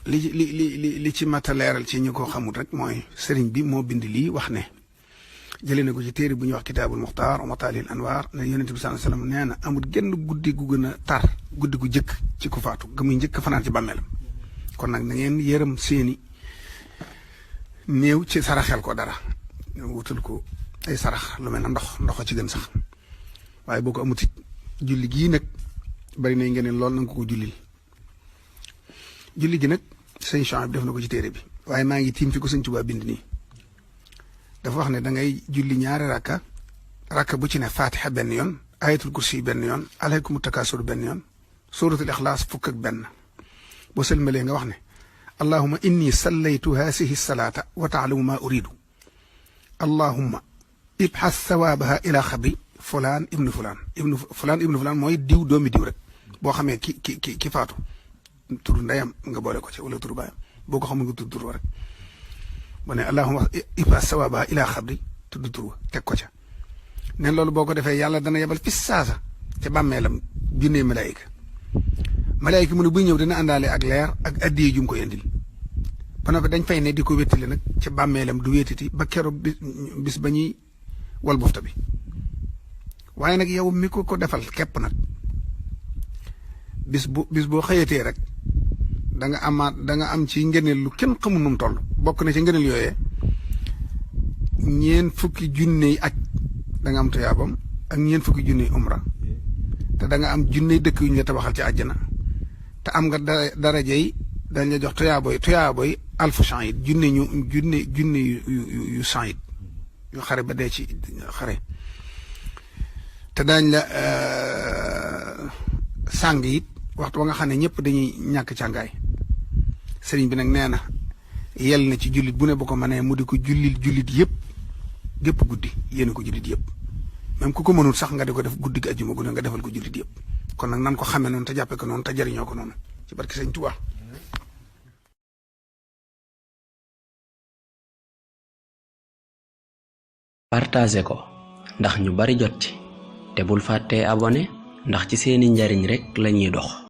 li ci mat a leeral ci ñu ko xamul rek mooy sëriñ bi moo bind lii wax ne jëlee na ko ci téere bu ñuy wax kitaabul muxtaar wa mataalil anwaar ne yonent bi sallallahu alayhi wasallam nee na amul genn guddi gu gën a tar guddi gu jëkk ci ku faatu ga muy njëkk fanaan ci bàmmeelam kon nag na ngeen yërëm seeni néew ci saraxel ko dara wutul ko ay sarax lu mel na ndox ci gën sax waaye boo ko amutit julli gii nag bari na ngeen lool na nga ko jullil julli gi nag sëñ Chouaib def na ko ci téere bi waaye maa ngi tiim fi ko sëñ Tuubaa bind nii dafa wax ne da ngay julli ñaari rakka bu ci ne fatiha benn yoon ayatul kursi benn yoon alaykum takasur benn yoon suratul ixlaas fukk ak benn boo sëlmalee nga wax ne allahuma inni sallaytu haasihi salaata wa taalamu ma uridu allahuma ibxas sawaabaha ila xabri fulaan ibnu fulaan mooy diw doomi diw rek boo xamee ki faatu turu ndeyam nga boole ko ci wala turu baayam boo ko xamul nga tudd turu rek bu ne allahuma ibxas sawaabaha ila xabri tudd turu teg ko ca neen loolu boo ko defee yàlla dana yebal fi saasa ca bàmmeelam junnee malaayika mu ne buy ñëw dina àndaale ak leer ak addiye jum ko indil ba noppi dañ fay ne di ko wéttali nag ca bàmmeelam du wéttiti ba keroog bis ba ñuy wal bufta bi waaye nag yow mi ko defal képp nag bis boo xëyatee rek da nga am ci ngëneel lu kenn xamul nu mu toll bokk na ci ngëneel yooyee ñeen fukki junney aj da nga am tuyaabam ak ñeen fukki junney umra te da nga am junney dëkk yu ñu la tabaxal ci àjjana te am nga darajey dañ la jox tuyaaboy alfu shahid junne yu shahid yu xare ba dee ci xare te dañ la sàng it waxtu ba nga xam ne ñëpp dañuy ñàkk càngaay sëriñ bi nag nee na yel na ci jullit bu ne bu ko mënee mu di ko jullit yëpp gépp guddi yéene ko jullit yëpp même ku ko mënul sax nga di ko def guddi gi ajjuma gu ne nga defal ko jullit yëpp kon nag nan ko xamee noonu te jàppee ko noonu te jariñoo ko noonu ci barke Sëñ Tuubaa partagé ko ndax ñu bari jot ci te bul fàttee abonné ndax ci seeni njariñ rekk lañuy dox